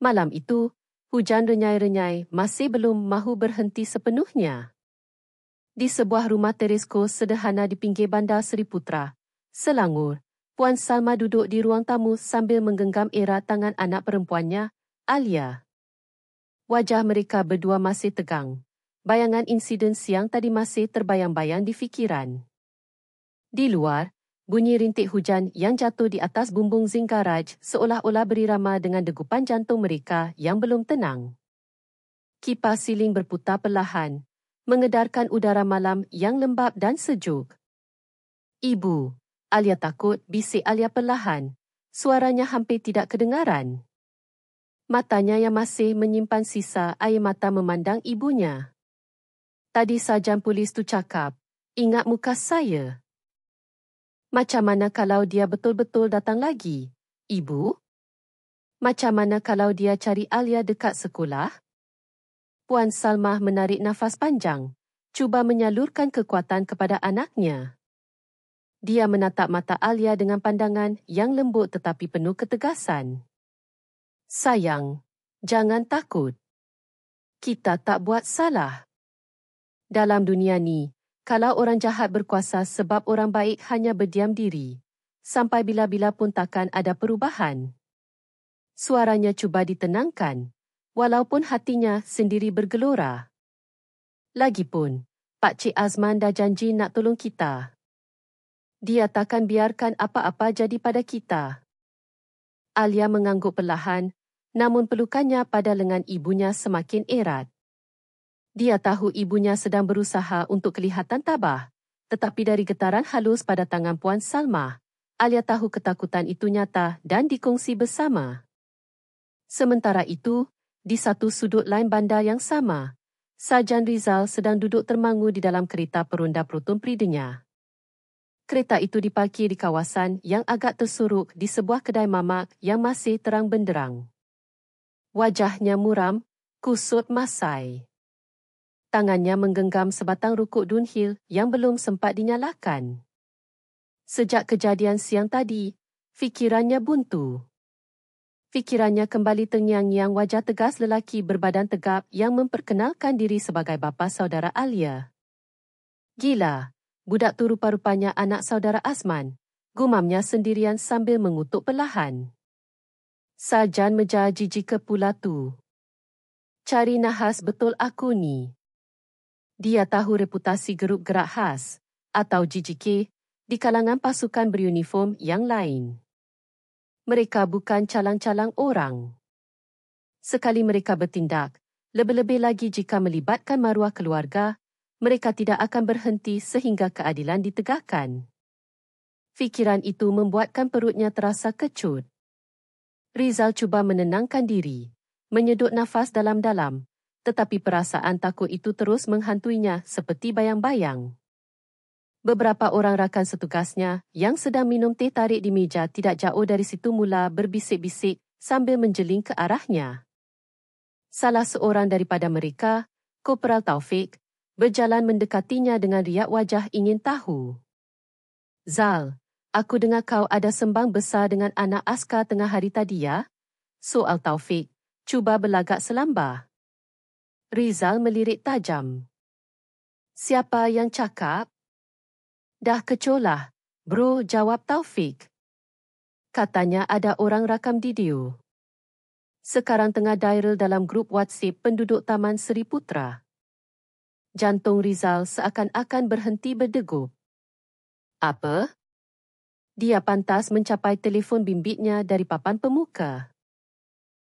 Malam itu, hujan renyai-renyai masih belum mahu berhenti sepenuhnya. Di sebuah rumah teresko sederhana di pinggir bandar Seri Putra, Selangor, Puan Salma duduk di ruang tamu sambil menggenggam erat tangan anak perempuannya, Alia. Wajah mereka berdua masih tegang. Bayangan insiden siang tadi masih terbayang-bayang di fikiran. Di luar, bunyi rintik hujan yang jatuh di atas bumbung zinc garaj seolah-olah berirama dengan degupan jantung mereka yang belum tenang. Kipas siling berputar perlahan, mengedarkan udara malam yang lembap dan sejuk. "Ibu," Alia takut, bisik Alia perlahan. Suaranya hampir tidak kedengaran. Matanya yang masih menyimpan sisa air mata memandang ibunya. "Tadi sarjan polis tu cakap, ingat muka saya." "Macam mana kalau dia betul-betul datang lagi, Ibu? Macam mana kalau dia cari Alia dekat sekolah?" Puan Salma menarik nafas panjang, cuba menyalurkan kekuatan kepada anaknya. Dia menatap mata Alia dengan pandangan yang lembut tetapi penuh ketegasan. "Sayang, jangan takut. Kita tak buat salah. Dalam dunia ni, kalau orang jahat berkuasa sebab orang baik hanya berdiam diri, sampai bila-bila pun takkan ada perubahan." Suaranya cuba ditenangkan, walaupun hatinya sendiri bergelora. "Lagipun, Pak Cik Azman dah janji nak tolong kita. Dia takkan biarkan apa-apa jadi pada kita." Alia mengangguk perlahan, namun pelukannya pada lengan ibunya semakin erat. Dia tahu ibunya sedang berusaha untuk kelihatan tabah, tetapi dari getaran halus pada tangan Puan Salma, Alia tahu ketakutan itu nyata dan dikongsi bersama. Sementara itu, di satu sudut lain bandar yang sama, Sarjan Rizal sedang duduk termangu di dalam kereta peronda Proton Pridenya. Kereta itu diparkir di kawasan yang agak tersorok di sebuah kedai mamak yang masih terang benderang. Wajahnya muram, kusut masai. Tangannya menggenggam sebatang rokok Dunhill yang belum sempat dinyalakan. Sejak kejadian siang tadi, fikirannya buntu. Fikirannya kembali terngiang-ngiang wajah tegas lelaki berbadan tegap yang memperkenalkan diri sebagai bapa saudara Alia. "Gila, budak tu rupa-rupanya anak saudara Azman," gumamnya sendirian sambil mengutuk perlahan. Sarjan menjar jijika pula tu. "Cari nahas betul aku ni." Dia tahu reputasi geruk gerak khas, atau GGK, di kalangan pasukan beruniform yang lain. Mereka bukan calang-calang orang. Sekali mereka bertindak, lebih-lebih lagi jika melibatkan maruah keluarga, mereka tidak akan berhenti sehingga keadilan ditegakkan. Fikiran itu membuatkan perutnya terasa kecut. Rizal cuba menenangkan diri, menyedut nafas dalam-dalam, tetapi perasaan takut itu terus menghantuinya seperti bayang-bayang. Beberapa orang rakan setugasnya yang sedang minum teh tarik di meja tidak jauh dari situ mula berbisik-bisik sambil menjeling ke arahnya. Salah seorang daripada mereka, Korporal Taufik, berjalan mendekatinya dengan riak wajah ingin tahu. "Zal, aku dengar kau ada sembang besar dengan anak askar tengah hari tadi ya?" soal Taufik, cuba berlagak selambar. Rizal melirik tajam. "Siapa yang cakap?" "Dah kecolah, bro," jawab Taufik. "Katanya ada orang rakam video. Sekarang tengah viral dalam grup WhatsApp penduduk Taman Seri Putra." Jantung Rizal seakan-akan berhenti berdegup. "Apa?" Dia pantas mencapai telefon bimbitnya dari papan pemuka.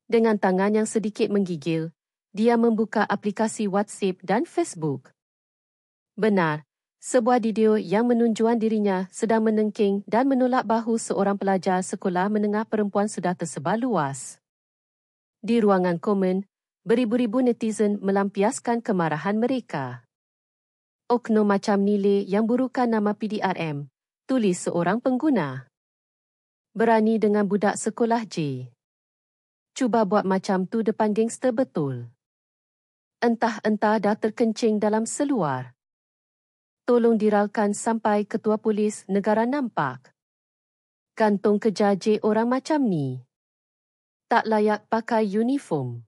Dengan tangan yang sedikit menggigil, dia membuka aplikasi WhatsApp dan Facebook. Benar, sebuah video yang menunjukkan dirinya sedang menengking dan menolak bahu seorang pelajar sekolah menengah perempuan sudah tersebar luas. Di ruangan komen, beribu-ribu netizen melampiaskan kemarahan mereka. "Oknum macam Nile yang burukan nama PDRM," tulis seorang pengguna. "Berani dengan budak sekolah J. Cuba buat macam tu depan gangster betul. Entah-entah dah terkencing dalam seluar. Tolong diralkan sampai ketua polis negara nampak. Gantung kejar J orang macam ni. Tak layak pakai uniform.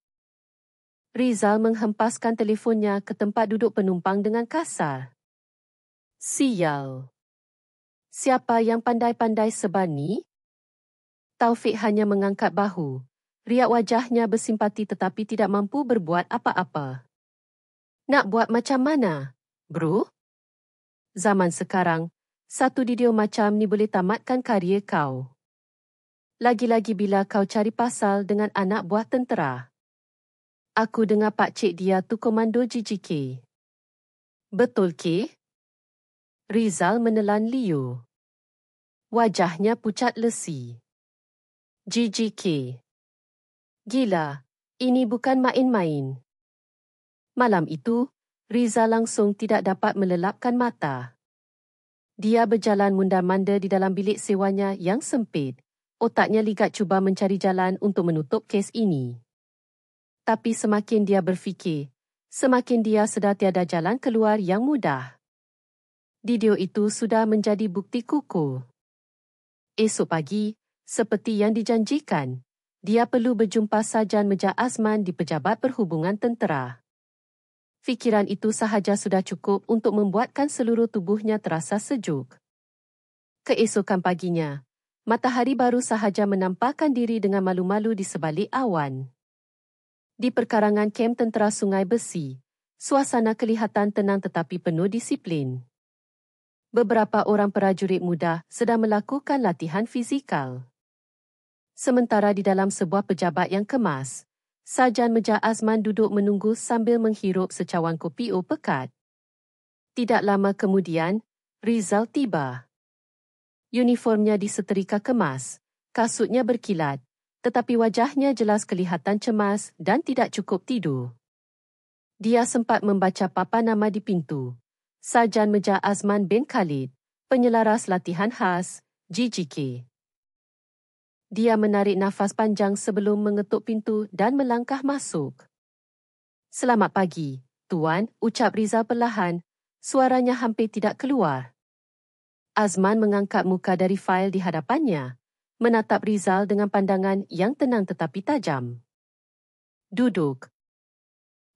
Rizal menghempaskan telefonnya ke tempat duduk penumpang dengan kasar. Sial. Siapa yang pandai-pandai sebar ni? Taufik hanya mengangkat bahu. Riak wajahnya bersimpati tetapi tidak mampu berbuat apa-apa. Nak buat macam mana, bro? Zaman sekarang, satu video macam ni boleh tamatkan karier kau. Lagi-lagi bila kau cari pasal dengan anak buah tentera. Aku dengar pakcik dia tu komando GGK. Betul ke? Rizal menelan Leo. Wajahnya pucat lesi. GGK. Gila, ini bukan main-main. Malam itu, Rizal langsung tidak dapat melelapkan mata. Dia berjalan mundar-mandir di dalam bilik sewanya yang sempit. Otaknya ligat cuba mencari jalan untuk menutup kes ini. Tapi semakin dia berfikir, semakin dia sedar tiada jalan keluar yang mudah. Video itu sudah menjadi bukti kukuh. Esok pagi, seperti yang dijanjikan, dia perlu berjumpa Sarjan Meja Azman di Pejabat Perhubungan Tentera. Fikiran itu sahaja sudah cukup untuk membuatkan seluruh tubuhnya terasa sejuk. Keesokan paginya, matahari baru sahaja menampakkan diri dengan malu-malu di sebalik awan. Di perkarangan kem tentera Sungai Besi, suasana kelihatan tenang tetapi penuh disiplin. Beberapa orang prajurit muda sedang melakukan latihan fizikal. Sementara di dalam sebuah pejabat yang kemas, Sarjan Meja Azman duduk menunggu sambil menghirup secawan kopi pekat. Tidak lama kemudian, Rizal tiba. Uniformnya disetrika kemas, kasutnya berkilat, tetapi wajahnya jelas kelihatan cemas dan tidak cukup tidur. Dia sempat membaca papan nama di pintu. Sarjan Meja Azman bin Khalid, penyelaras latihan khas, GGK. Dia menarik nafas panjang sebelum mengetuk pintu dan melangkah masuk. Selamat pagi, Tuan, ucap Rizal perlahan, suaranya hampir tidak keluar. Azman mengangkat muka dari fail di hadapannya, menatap Rizal dengan pandangan yang tenang tetapi tajam. Duduk.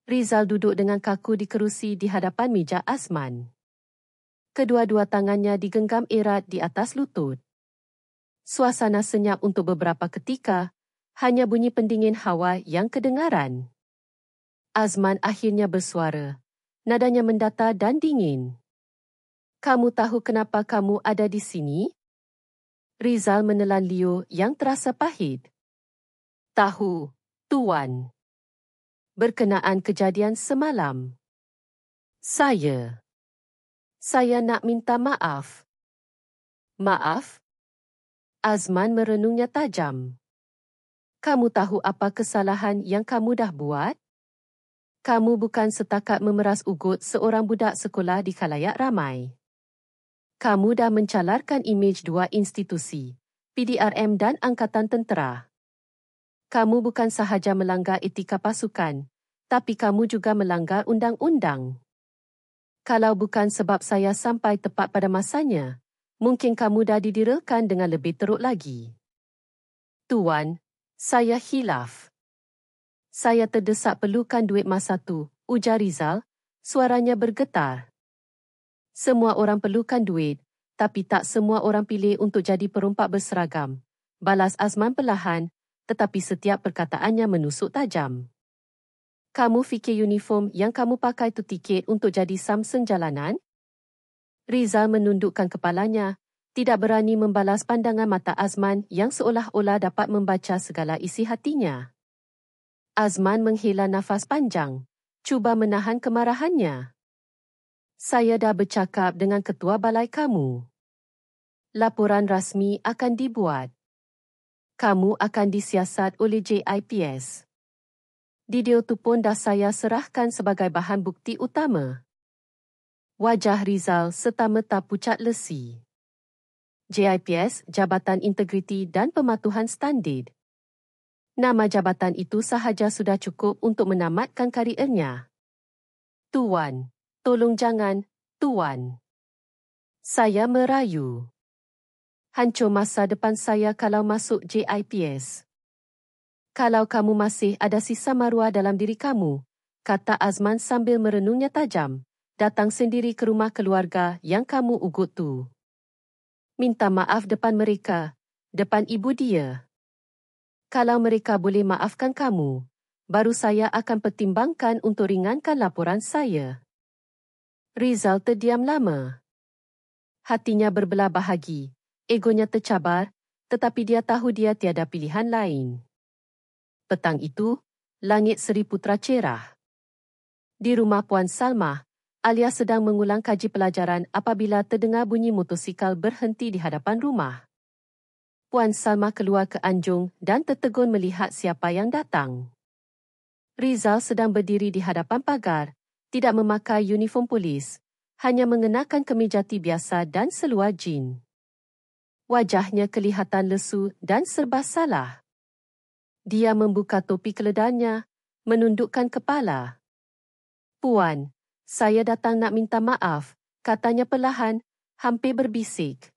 Rizal duduk dengan kaku di kerusi di hadapan meja Azman. Kedua-dua tangannya digenggam erat di atas lutut. Suasana senyap untuk beberapa ketika, hanya bunyi pendingin hawa yang kedengaran. Azman akhirnya bersuara, nadanya mendatar dan dingin. Kamu tahu kenapa kamu ada di sini? Rizal menelan Leo yang terasa pahit. Tahu, Tuan. Berkenaan kejadian semalam. Saya nak minta maaf. Maaf? Azman merenungnya tajam. Kamu tahu apa kesalahan yang kamu dah buat? Kamu bukan setakat memeras ugut seorang budak sekolah di khalayak ramai. Kamu dah mencalarkan imej dua institusi, PDRM dan Angkatan Tentera. Kamu bukan sahaja melanggar etika pasukan, tapi kamu juga melanggar undang-undang. Kalau bukan sebab saya sampai tepat pada masanya, mungkin kamu dah didirelkan dengan lebih teruk lagi. Tuan, saya hilaf. Saya terdesak perlukan duit masa tu, ujar Rizal, suaranya bergetar. Semua orang perlukan duit, tapi tak semua orang pilih untuk jadi perompak berseragam. Balas Azman perlahan, tetapi setiap perkataannya menusuk tajam. Kamu fikir uniform yang kamu pakai tu tiket untuk jadi samsen jalanan? Rizal menundukkan kepalanya, tidak berani membalas pandangan mata Azman yang seolah-olah dapat membaca segala isi hatinya. Azman menghela nafas panjang, cuba menahan kemarahannya. Saya dah bercakap dengan ketua balai kamu. Laporan rasmi akan dibuat. Kamu akan disiasat oleh JIPS. Video tu pun dah saya serahkan sebagai bahan bukti utama. Wajah Rizal serta-merta pucat lesi. JIPS, Jabatan Integriti dan Pematuhan Standard. Nama jabatan itu sahaja sudah cukup untuk menamatkan kariernya. Tuan, tolong jangan, Tuan. Saya merayu. Hancur masa depan saya kalau masuk JIPS. Kalau kamu masih ada sisa maruah dalam diri kamu, kata Azman sambil merenungnya tajam, datang sendiri ke rumah keluarga yang kamu ugut tu. Minta maaf depan mereka, depan ibu dia. Kalau mereka boleh maafkan kamu, baru saya akan pertimbangkan untuk ringankan laporan saya. Rizal terdiam lama. Hatinya berbelah bahagi, egonya tercabar, tetapi dia tahu dia tiada pilihan lain. Petang itu, langit Seri Putra cerah. Di rumah Puan Salmah, Alia sedang mengulang kaji pelajaran apabila terdengar bunyi motosikal berhenti di hadapan rumah. Puan Salmah keluar ke anjung dan tertegun melihat siapa yang datang. Rizal sedang berdiri di hadapan pagar, tidak memakai uniform polis, hanya mengenakan kemejati biasa dan seluar jin. Wajahnya kelihatan lesu dan serba salah. Dia membuka topi keledanya, menundukkan kepala. Puan, saya datang nak minta maaf, katanya perlahan, hampir berbisik.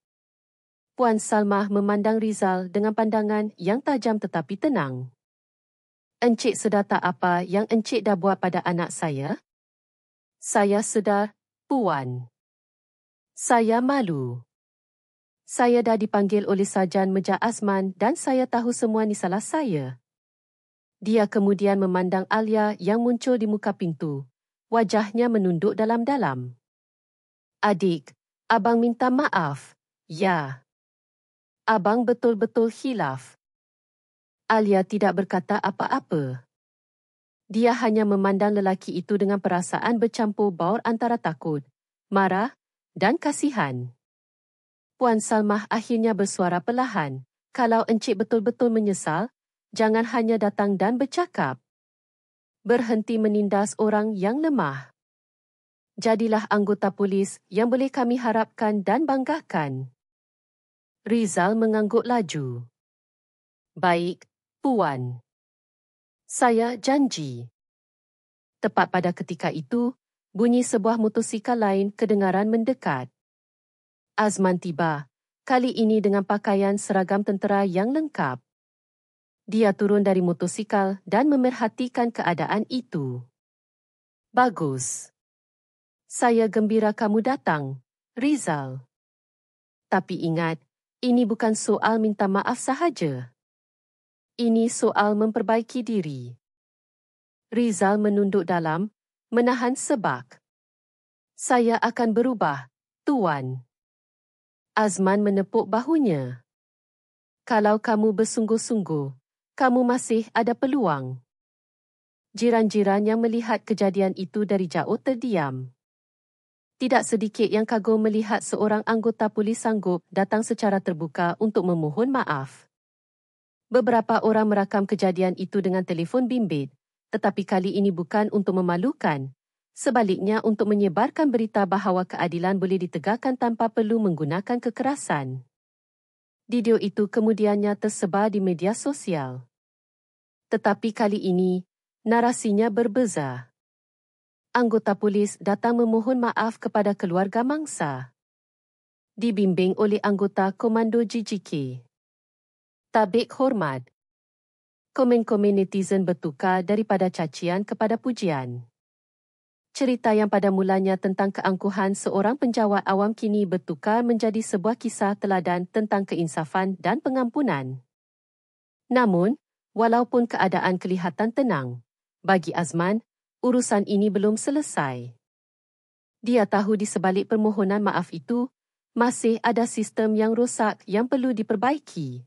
Puan Salmah memandang Rizal dengan pandangan yang tajam tetapi tenang. Encik sedar tak apa yang encik dah buat pada anak saya? Saya sedar, Puan. Saya malu. Saya dah dipanggil oleh Sarjan Meja Azman dan saya tahu semua ni salah saya. Dia kemudian memandang Alia yang muncul di muka pintu. Wajahnya menunduk dalam-dalam. Adik, abang minta maaf. Ya. Abang betul-betul khilaf. Alia tidak berkata apa-apa. Dia hanya memandang lelaki itu dengan perasaan bercampur baur antara takut, marah dan kasihan. Puan Salmah akhirnya bersuara perlahan. Kalau encik betul-betul menyesal, jangan hanya datang dan bercakap. Berhenti menindas orang yang lemah. Jadilah anggota polis yang boleh kami harapkan dan banggakan. Rizal mengangguk laju. Baik, Puan. Saya janji. Tepat pada ketika itu, bunyi sebuah motosikal lain kedengaran mendekat. Azman tiba, kali ini dengan pakaian seragam tentera yang lengkap. Dia turun dari motosikal dan memerhatikan keadaan itu. Bagus. Saya gembira kamu datang, Rizal. Tapi ingat, ini bukan soal minta maaf sahaja. Ini soal memperbaiki diri. Rizal menunduk dalam, menahan sebak. Saya akan berubah, Tuan. Azman menepuk bahunya. Kalau kamu bersungguh-sungguh, kamu masih ada peluang. Jiran-jiran yang melihat kejadian itu dari jauh terdiam. Tidak sedikit yang kagum melihat seorang anggota polis sanggup datang secara terbuka untuk memohon maaf. Beberapa orang merakam kejadian itu dengan telefon bimbit, tetapi kali ini bukan untuk memalukan. Sebaliknya untuk menyebarkan berita bahawa keadilan boleh ditegakkan tanpa perlu menggunakan kekerasan. Video itu kemudiannya tersebar di media sosial. Tetapi kali ini, narasinya berbeza. Anggota polis datang memohon maaf kepada keluarga mangsa. Dibimbing oleh anggota Komando GGK. Tabik hormat. Komen-komen netizen bertukar daripada cacian kepada pujian. Cerita yang pada mulanya tentang keangkuhan seorang penjawat awam kini bertukar menjadi sebuah kisah teladan tentang keinsafan dan pengampunan. Namun, walaupun keadaan kelihatan tenang, bagi Azman, urusan ini belum selesai. Dia tahu di sebalik permohonan maaf itu, masih ada sistem yang rosak yang perlu diperbaiki.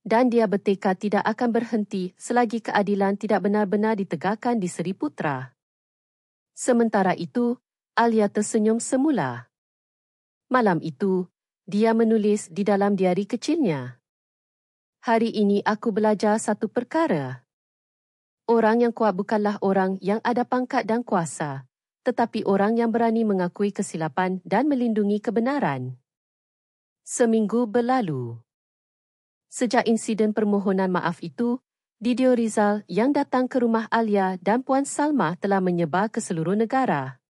Dan dia bertekad tidak akan berhenti selagi keadilan tidak benar-benar ditegakkan di Seri Putra. Sementara itu, Alia tersenyum semula. Malam itu, dia menulis di dalam diari kecilnya. Hari ini aku belajar satu perkara. Orang yang kuat bukanlah orang yang ada pangkat dan kuasa, tetapi orang yang berani mengakui kesilapan dan melindungi kebenaran. Seminggu berlalu. Sejak insiden permohonan maaf itu, video Rizal yang datang ke rumah Alia dan Puan Salmah telah menyebar ke seluruh negara.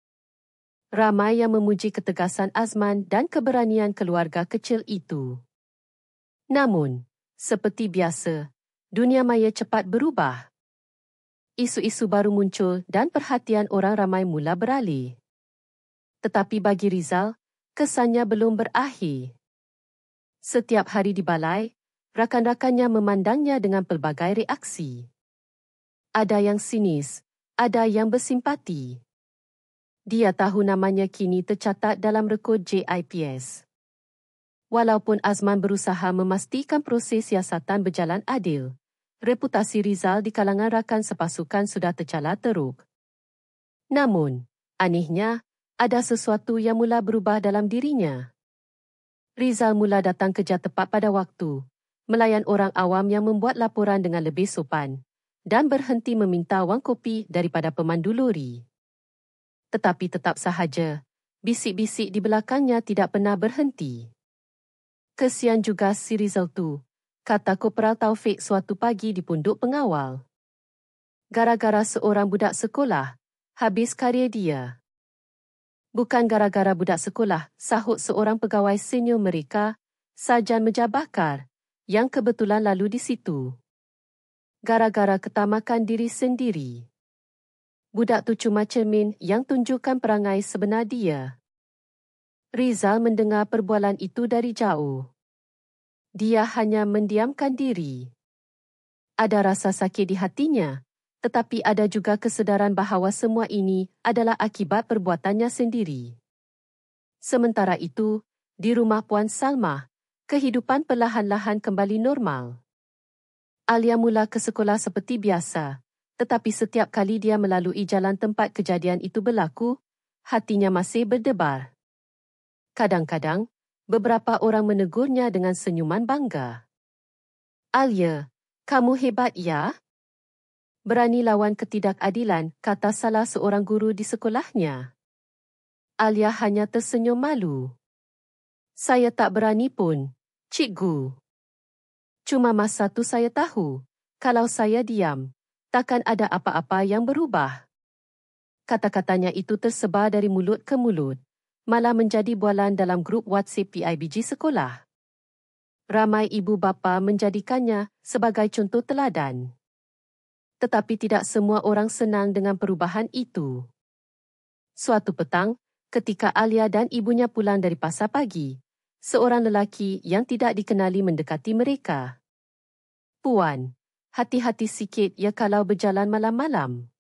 Ramai yang memuji ketegasan Azman dan keberanian keluarga kecil itu. Namun, seperti biasa, Dunia maya cepat berubah. Isu-isu baru muncul dan perhatian orang ramai mula beralih. Tetapi bagi Rizal, kesannya belum berakhir. Setiap hari di balai, rakan-rakannya memandangnya dengan pelbagai reaksi. Ada yang sinis, ada yang bersimpati. Dia tahu namanya kini tercatat dalam rekod JIPS. Walaupun Azman berusaha memastikan proses siasatan berjalan adil, reputasi Rizal di kalangan rakan sepasukan sudah tercela teruk. Namun, anehnya, ada sesuatu yang mula berubah dalam dirinya. Rizal mula datang kerja tepat pada waktu, melayan orang awam yang membuat laporan dengan lebih sopan, dan berhenti meminta wang kopi daripada pemandu lori. Tetapi tetap sahaja, bisik-bisik di belakangnya tidak pernah berhenti. Kesian juga si Rizal tu, kata Kopral Taufik suatu pagi di punduk pengawal. Gara-gara seorang budak sekolah, habis karier dia. Bukan gara-gara budak sekolah, sahut seorang pegawai senior mereka, Sarjan Menjabakar, yang kebetulan lalu di situ. Gara-gara ketamakan diri sendiri. Budak tu cuma cermin yang tunjukkan perangai sebenar dia. Rizal mendengar perbualan itu dari jauh. Dia hanya mendiamkan diri. Ada rasa sakit di hatinya, tetapi ada juga kesedaran bahawa semua ini adalah akibat perbuatannya sendiri. Sementara itu, di rumah Puan Salmah, kehidupan perlahan-lahan kembali normal. Alia mula ke sekolah seperti biasa, tetapi setiap kali dia melalui jalan tempat kejadian itu berlaku, hatinya masih berdebar. Kadang-kadang, beberapa orang menegurnya dengan senyuman bangga. Alia, kamu hebat ya? Berani lawan ketidakadilan, kata salah seorang guru di sekolahnya. Alia hanya tersenyum malu. Saya tak berani pun, cikgu. Cuma masa tu saya tahu, kalau saya diam, takkan ada apa-apa yang berubah. Kata-katanya itu tersebar dari mulut ke mulut, malah menjadi bualan dalam grup WhatsApp PIBG sekolah. Ramai ibu bapa menjadikannya sebagai contoh teladan. Tetapi tidak semua orang senang dengan perubahan itu. Suatu petang, ketika Alia dan ibunya pulang dari pasar pagi, seorang lelaki yang tidak dikenali mendekati mereka. Puan, hati-hati sikit ya kalau berjalan malam-malam.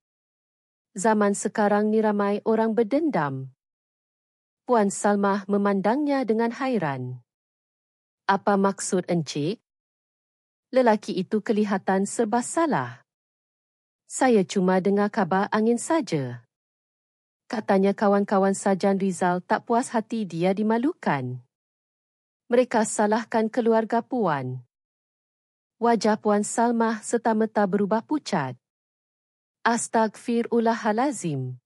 Zaman sekarang ni ramai orang berdendam. Puan Salmah memandangnya dengan hairan. Apa maksud encik? Lelaki itu kelihatan serba salah. Saya cuma dengar khabar angin saja. Katanya kawan-kawan Sarjan Rizal tak puas hati dia dimalukan. Mereka salahkan keluarga Puan. Wajah Puan Salmah serta-merta berubah pucat. Astagfirullahalazim.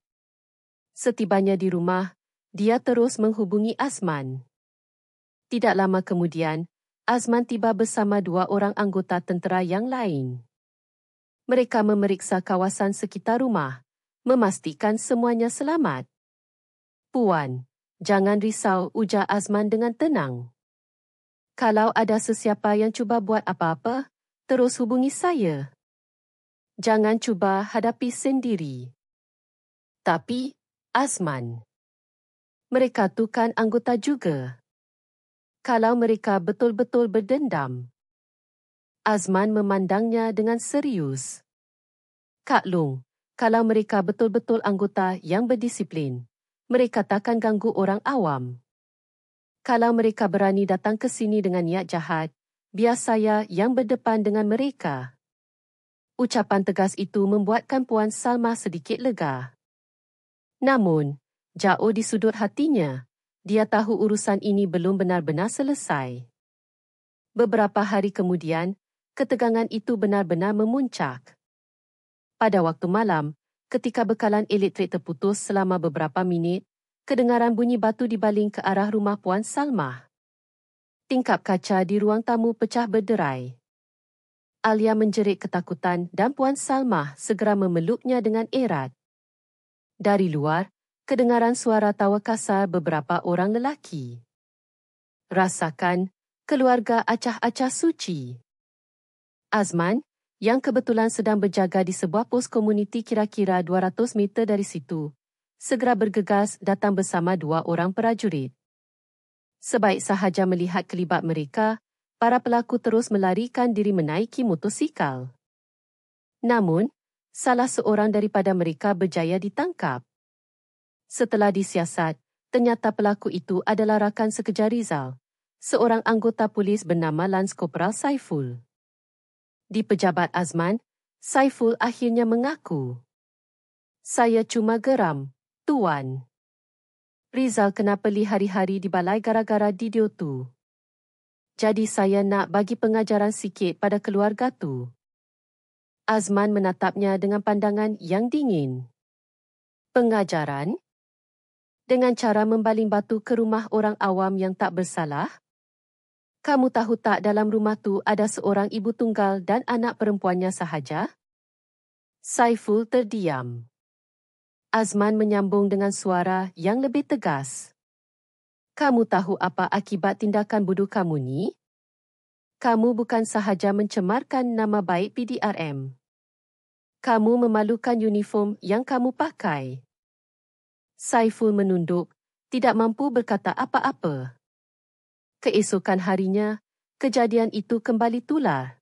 Setibanya di rumah, dia terus menghubungi Azman. Tidak lama kemudian, Azman tiba bersama 2 orang anggota tentera yang lain. Mereka memeriksa kawasan sekitar rumah, memastikan semuanya selamat. Puan, jangan risau, ujar Azman dengan tenang. Kalau ada sesiapa yang cuba buat apa-apa, terus hubungi saya. Jangan cuba hadapi sendiri. Tapi, Azman, mereka tu kan anggota juga. Kalau mereka betul-betul berdendam. Azman memandangnya dengan serius. Kak Long, kalau mereka betul-betul anggota yang berdisiplin, mereka takkan ganggu orang awam. Kalau mereka berani datang ke sini dengan niat jahat, biar saya yang berdepan dengan mereka. Ucapan tegas itu membuatkan Puan Salmah sedikit lega. Namun, jauh di sudut hatinya, dia tahu urusan ini belum benar-benar selesai. Beberapa hari kemudian, ketegangan itu benar-benar memuncak. Pada waktu malam, ketika bekalan elektrik terputus selama beberapa minit, kedengaran bunyi batu dibaling ke arah rumah Puan Salmah. Tingkap kaca di ruang tamu pecah berderai. Alia menjerit ketakutan dan Puan Salmah segera memeluknya dengan erat. Dari luar, kedengaran suara tawa kasar beberapa orang lelaki. Rasakan, keluarga acah-acah suci. Azman, yang kebetulan sedang berjaga di sebuah pos komuniti kira-kira 200 meter dari situ, segera bergegas datang bersama 2 orang prajurit. Sebaik sahaja melihat kelibat mereka, para pelaku terus melarikan diri menaiki motosikal. Namun, salah seorang daripada mereka berjaya ditangkap. Setelah disiasat, ternyata pelaku itu adalah rakan sekejar Rizal, seorang anggota polis bernama Lance Corporal Saiful. Di pejabat Azman, Saiful akhirnya mengaku, "Saya cuma geram, Tuan. Rizal kena peli hari-hari di balai gara-gara video tu. Jadi saya nak bagi pengajaran sikit pada keluarga tu." Azman menatapnya dengan pandangan yang dingin. "Pengajaran? Dengan cara membaling batu ke rumah orang awam yang tak bersalah? Kamu tahu tak dalam rumah tu ada seorang ibu tunggal dan anak perempuannya sahaja?" Saiful terdiam. Azman menyambung dengan suara yang lebih tegas. "Kamu tahu apa akibat tindakan bodoh kamu ni? Kamu bukan sahaja mencemarkan nama baik PDRM. Kamu memalukan uniform yang kamu pakai." Saiful menunduk, tidak mampu berkata apa-apa. Keesokan harinya, kejadian itu kembali tular.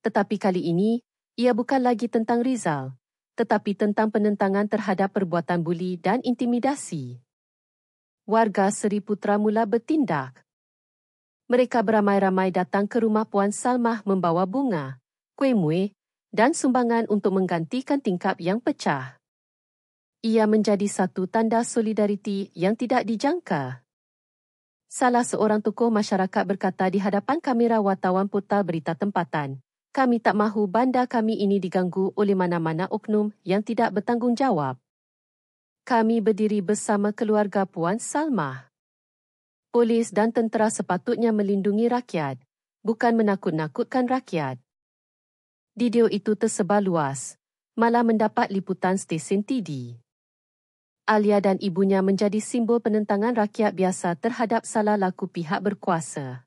Tetapi kali ini, ia bukan lagi tentang Rizal, tetapi tentang penentangan terhadap perbuatan buli dan intimidasi. Warga Seri Putra mula bertindak. Mereka beramai-ramai datang ke rumah Puan Salmah membawa bunga, kuih muih dan sumbangan untuk menggantikan tingkap yang pecah. Ia menjadi satu tanda solidariti yang tidak dijangka. Salah seorang tokoh masyarakat berkata di hadapan kamera wartawan portal berita tempatan, "Kami tak mahu bandar kami ini diganggu oleh mana-mana oknum yang tidak bertanggungjawab. Kami berdiri bersama keluarga Puan Salmah. Polis dan tentera sepatutnya melindungi rakyat, bukan menakut-nakutkan rakyat." Video itu tersebar luas, malah mendapat liputan stesen TD. Alia dan ibunya menjadi simbol penentangan rakyat biasa terhadap salah laku pihak berkuasa.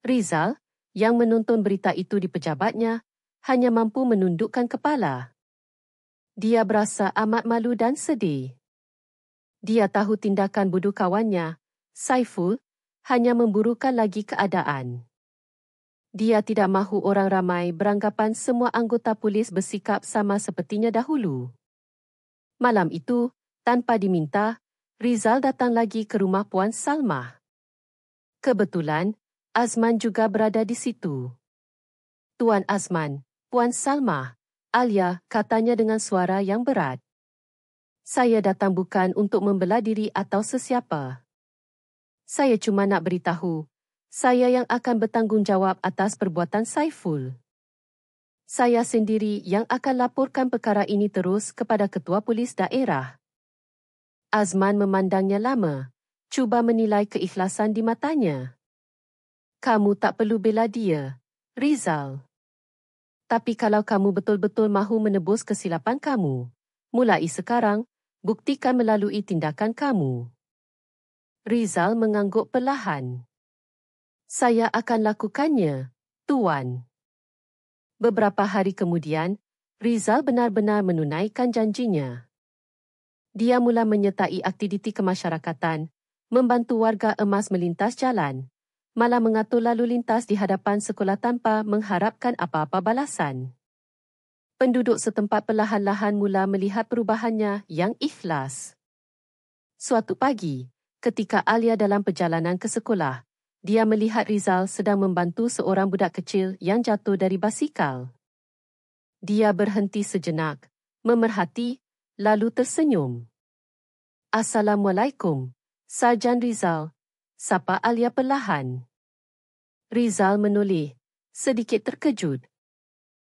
Rizal, yang menonton berita itu di pejabatnya, hanya mampu menundukkan kepala. Dia berasa amat malu dan sedih. Dia tahu tindakan bodoh kawannya, Saiful, hanya memburukan lagi keadaan. Dia tidak mahu orang ramai beranggapan semua anggota polis bersikap sama sepertinya dahulu. Malam itu, tanpa diminta, Rizal datang lagi ke rumah Puan Salmah. Kebetulan, Azman juga berada di situ. "Tuan Azman, Puan Salmah," Alia katanya dengan suara yang berat. "Saya datang bukan untuk membela diri atau sesiapa. Saya cuma nak beritahu, saya yang akan bertanggungjawab atas perbuatan Saiful. Saya sendiri yang akan laporkan perkara ini terus kepada Ketua Polis Daerah." Azman memandangnya lama, cuba menilai keikhlasan di matanya. "Kamu tak perlu bela dia, Rizal. Tapi kalau kamu betul-betul mahu menebus kesilapan kamu, mulai sekarang, buktikan melalui tindakan kamu." Rizal mengangguk perlahan. "Saya akan lakukannya, Tuan." Beberapa hari kemudian, Rizal benar-benar menunaikan janjinya. Dia mula menyertai aktiviti kemasyarakatan, membantu warga emas melintas jalan, malah mengatur lalu lintas di hadapan sekolah tanpa mengharapkan apa-apa balasan. Penduduk setempat perlahan-lahan mula melihat perubahannya yang ikhlas. Suatu pagi, ketika Alia dalam perjalanan ke sekolah, dia melihat Rizal sedang membantu seorang budak kecil yang jatuh dari basikal. Dia berhenti sejenak, memerhati, lalu tersenyum. "Assalamualaikum, Sarjan Rizal," sapa Alia perlahan. Rizal menoleh, sedikit terkejut.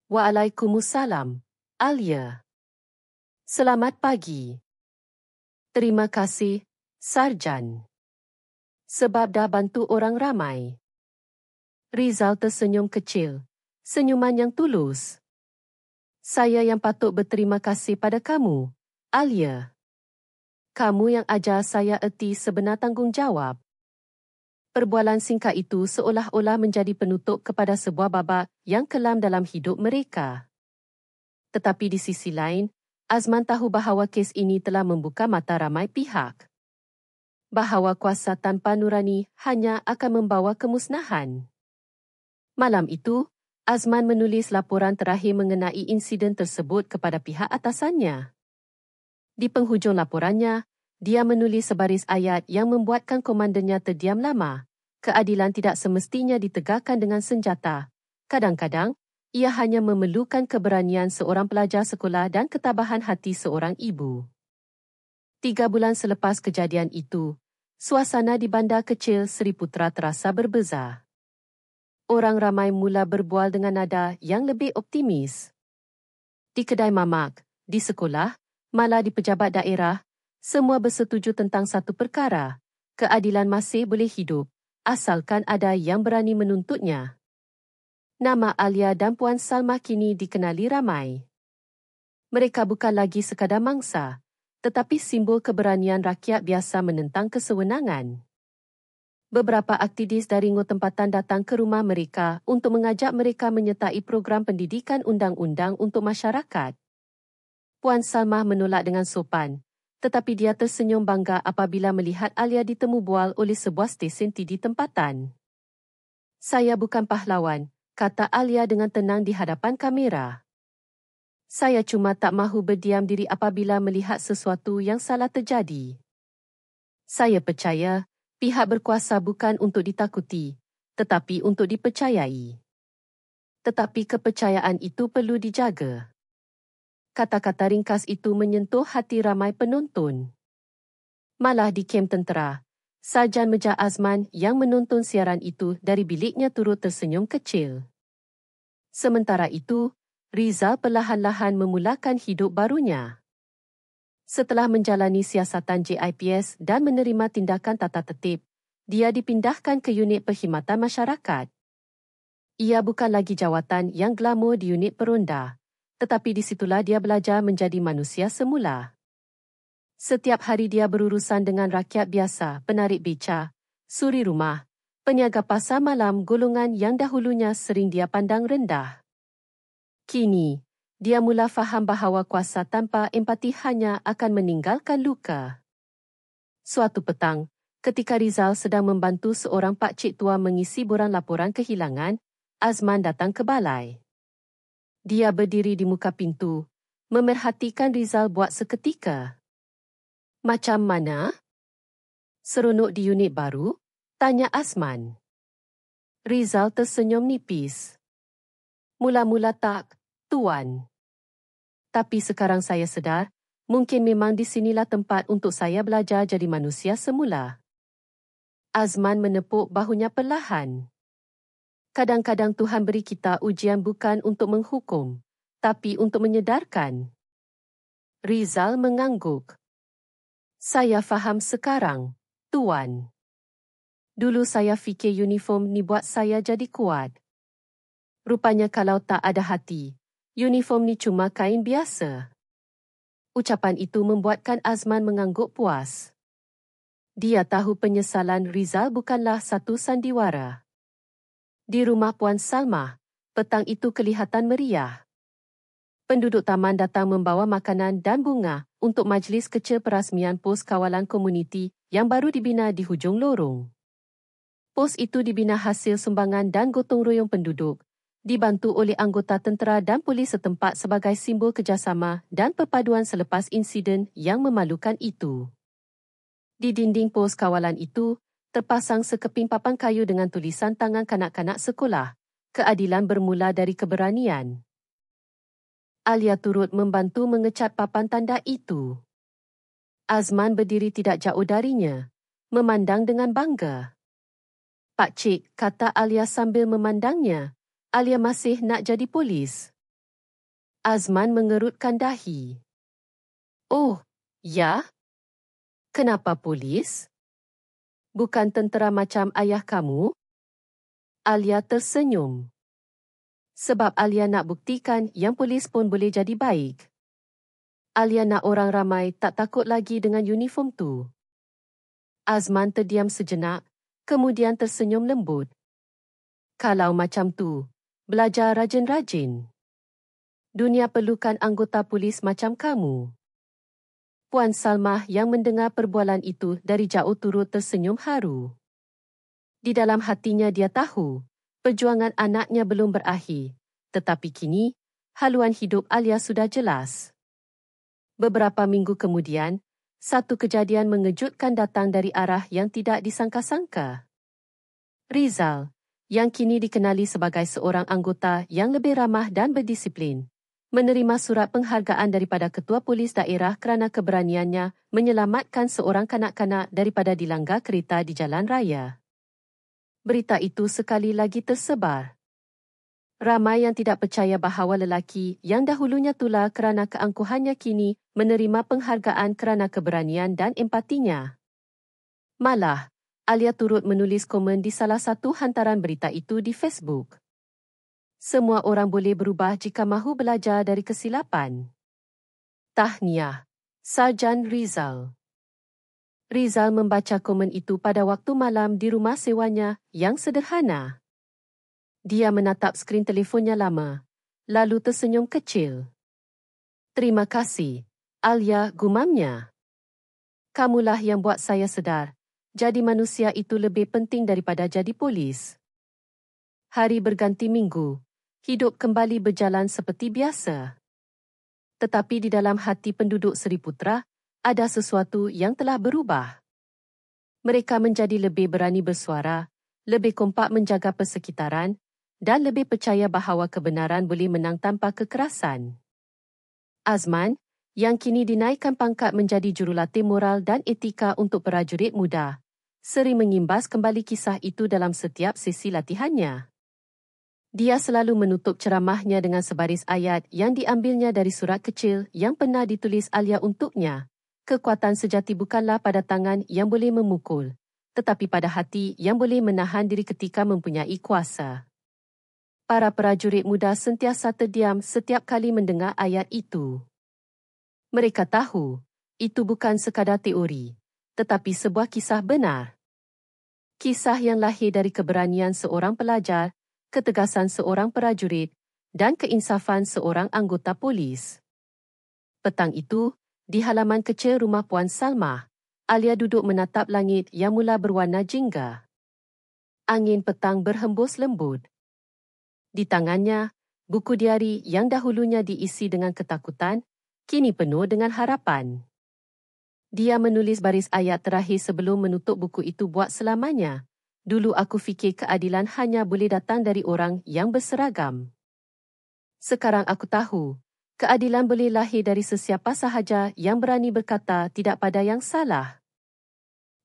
"Waalaikumsalam, Alia. Selamat pagi." "Terima kasih, Sarjan. Sebab dah bantu orang ramai." Rizal tersenyum kecil, senyuman yang tulus. "Saya yang patut berterima kasih pada kamu, Alia. Kamu yang ajar saya erti sebenar tanggungjawab." Perbualan singkat itu seolah-olah menjadi penutup kepada sebuah babak yang kelam dalam hidup mereka. Tetapi di sisi lain, Azman tahu bahawa kes ini telah membuka mata ramai pihak. Bahawa kuasa tanpa nurani hanya akan membawa kemusnahan. Malam itu, Azman menulis laporan terakhir mengenai insiden tersebut kepada pihak atasannya. Di penghujung laporannya, dia menulis sebaris ayat yang membuatkan komandannya terdiam lama. Keadilan tidak semestinya ditegakkan dengan senjata. Kadang-kadang, ia hanya memerlukan keberanian seorang pelajar sekolah dan ketabahan hati seorang ibu. 3 bulan selepas kejadian itu, suasana di bandar kecil Seri Putra terasa berbeza. Orang ramai mula berbual dengan nada yang lebih optimis. Di kedai mamak, di sekolah, malah di pejabat daerah, semua bersetuju tentang satu perkara. Keadilan masih boleh hidup, asalkan ada yang berani menuntutnya. Nama Alia dan Puan Salma kini dikenali ramai. Mereka bukan lagi sekadar mangsa, tetapi simbol keberanian rakyat biasa menentang kesewenangan. Beberapa aktivis dari Ngo tempatan datang ke rumah mereka untuk mengajak mereka menyertai program pendidikan undang-undang untuk masyarakat. Puan Salma menolak dengan sopan, tetapi dia tersenyum bangga apabila melihat Alia ditemu bual oleh sebuah stesen TV tempatan. Saya bukan pahlawan, kata Alia dengan tenang di hadapan kamera. Saya cuma tak mahu berdiam diri apabila melihat sesuatu yang salah terjadi. Saya percaya, pihak berkuasa bukan untuk ditakuti, tetapi untuk dipercayai. Tetapi kepercayaan itu perlu dijaga. Kata-kata ringkas itu menyentuh hati ramai penonton. Malah di kem tentera, Sarjan Meja Azman yang menonton siaran itu dari biliknya turut tersenyum kecil. Sementara itu, Rizal perlahan-lahan memulakan hidup barunya. Setelah menjalani siasatan JIPS dan menerima tindakan tata tertib, dia dipindahkan ke unit perkhidmatan masyarakat. Ia bukan lagi jawatan yang glamor di unit peronda, tetapi di situlah dia belajar menjadi manusia semula. Setiap hari dia berurusan dengan rakyat biasa, penarik beca, suri rumah, peniaga pasar malam golongan yang dahulunya sering dia pandang rendah. Kini, dia mula faham bahawa kuasa tanpa empati hanya akan meninggalkan luka. Suatu petang, ketika Rizal sedang membantu seorang pakcik tua mengisi borang laporan kehilangan, Azman datang ke balai. Dia berdiri di muka pintu, memerhatikan Rizal buat seketika. Macam mana? Seronok di unit baru? Tanya Azman. Rizal tersenyum nipis. Mula-mula tak, Tuan. Tapi sekarang saya sedar, mungkin memang di sinilah tempat untuk saya belajar jadi manusia semula. Azman menepuk bahunya perlahan. Kadang-kadang Tuhan beri kita ujian bukan untuk menghukum, tapi untuk menyedarkan. Rizal mengangguk. Saya faham sekarang, Tuan. Dulu saya fikir uniform ni buat saya jadi kuat. Rupanya kalau tak ada hati, uniform ni cuma kain biasa. Ucapan itu membuatkan Azman mengangguk puas. Dia tahu penyesalan Rizal bukanlah satu sandiwara. Di rumah Puan Salma, petang itu kelihatan meriah. Penduduk taman datang membawa makanan dan bunga untuk majlis kecil perasmian pos kawalan komuniti yang baru dibina di hujung lorong. Pos itu dibina hasil sumbangan dan gotong royong penduduk, dibantu oleh anggota tentera dan polis setempat sebagai simbol kerjasama dan perpaduan selepas insiden yang memalukan itu. Di dinding pos kawalan itu, terpasang sekeping papan kayu dengan tulisan tangan kanak-kanak sekolah, keadilan bermula dari keberanian. Alia turut membantu mengecat papan tanda itu. Azman berdiri tidak jauh darinya, memandang dengan bangga. Pakcik, kata Alia sambil memandangnya, Alia masih nak jadi polis. Azman mengerutkan dahi. Oh, ya? Kenapa polis? Bukan tentera macam ayah kamu? Alia tersenyum. Sebab Alia nak buktikan yang polis pun boleh jadi baik. Alia nak orang ramai tak takut lagi dengan uniform tu. Azman terdiam sejenak, Kemudian tersenyum lembut. Kalau macam tu, belajar rajin-rajin. Dunia perlukan anggota polis macam kamu. Puan Salmah yang mendengar perbualan itu dari jauh turut tersenyum haru. Di dalam hatinya dia tahu, perjuangan anaknya belum berakhir, tetapi kini, haluan hidup Alia sudah jelas. Beberapa minggu kemudian, satu kejadian mengejutkan datang dari arah yang tidak disangka-sangka. Rizal, yang kini dikenali sebagai seorang anggota yang lebih ramah dan berdisiplin, menerima surat penghargaan daripada Ketua Polis Daerah kerana keberaniannya menyelamatkan seorang kanak-kanak daripada dilanggar kereta di jalan raya. Berita itu sekali lagi tersebar. Ramai yang tidak percaya bahawa lelaki yang dahulunya tular kerana keangkuhannya kini menerima penghargaan kerana keberanian dan empatinya. Malah, Alia turut menulis komen di salah satu hantaran berita itu di Facebook. Semua orang boleh berubah jika mahu belajar dari kesilapan. Tahniah, Sarjan Rizal. Rizal membaca komen itu pada waktu malam di rumah sewanya yang sederhana. Dia menatap skrin telefonnya lama, lalu tersenyum kecil. Terima kasih, Alia, gumamnya. Kamulah yang buat saya sedar, jadi manusia itu lebih penting daripada jadi polis. Hari berganti minggu. Hidup kembali berjalan seperti biasa. Tetapi di dalam hati penduduk Seri Putra, ada sesuatu yang telah berubah. Mereka menjadi lebih berani bersuara, lebih kompak menjaga persekitaran, dan lebih percaya bahawa kebenaran boleh menang tanpa kekerasan. Azman, yang kini dinaikkan pangkat menjadi jurulatih moral dan etika untuk prajurit muda, sering mengimbas kembali kisah itu dalam setiap sesi latihannya. Dia selalu menutup ceramahnya dengan sebaris ayat yang diambilnya dari surat kecil yang pernah ditulis Alia untuknya. Kekuatan sejati bukanlah pada tangan yang boleh memukul, tetapi pada hati yang boleh menahan diri ketika mempunyai kuasa. Para prajurit muda sentiasa terdiam setiap kali mendengar ayat itu. Mereka tahu, itu bukan sekadar teori, tetapi sebuah kisah benar. Kisah yang lahir dari keberanian seorang pelajar, ketegasan seorang prajurit, dan keinsafan seorang anggota polis. Petang itu, di halaman kecil rumah Puan Salmah, Alia duduk menatap langit yang mula berwarna jingga. Angin petang berhembus lembut. Di tangannya, buku diari yang dahulunya diisi dengan ketakutan, kini penuh dengan harapan. Dia menulis baris ayat terakhir sebelum menutup buku itu buat selamanya. Dulu aku fikir keadilan hanya boleh datang dari orang yang berseragam. Sekarang aku tahu, keadilan boleh lahir dari sesiapa sahaja yang berani berkata tidak pada yang salah.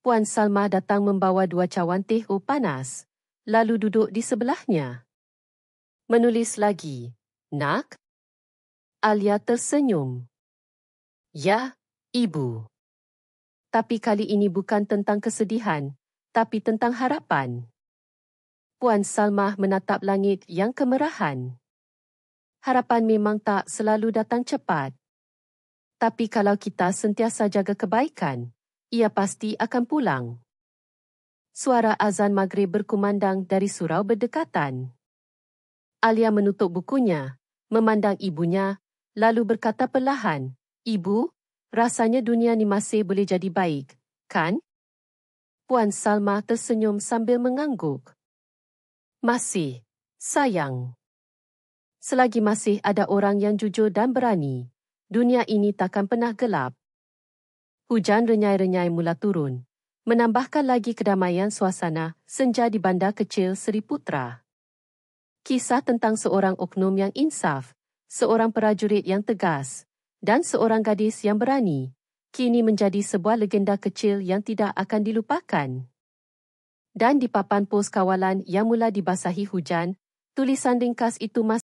Puan Salmah datang membawa 2 cawan teh panas, lalu duduk di sebelahnya. Menulis lagi, nak? Alia tersenyum. Ya, Ibu. Tapi kali ini bukan tentang kesedihan, tapi tentang harapan. Puan Salmah menatap langit yang kemerahan. Harapan memang tak selalu datang cepat. Tapi kalau kita sentiasa jaga kebaikan, ia pasti akan pulang. Suara azan maghrib berkumandang dari surau berdekatan. Alia menutup bukunya, memandang ibunya, lalu berkata perlahan, Ibu, rasanya dunia ni masih boleh jadi baik, kan? Puan Salmah tersenyum sambil mengangguk. Masih, sayang. Selagi masih ada orang yang jujur dan berani, dunia ini takkan pernah gelap. Hujan renyai-renyai mula turun, menambahkan lagi kedamaian suasana senja di bandar kecil Seri Putra. Kisah tentang seorang oknum yang insaf, seorang prajurit yang tegas, dan seorang gadis yang berani, kini menjadi sebuah legenda kecil yang tidak akan dilupakan. Dan di papan pos kawalan yang mula dibasahi hujan, tulisan ringkas itu masih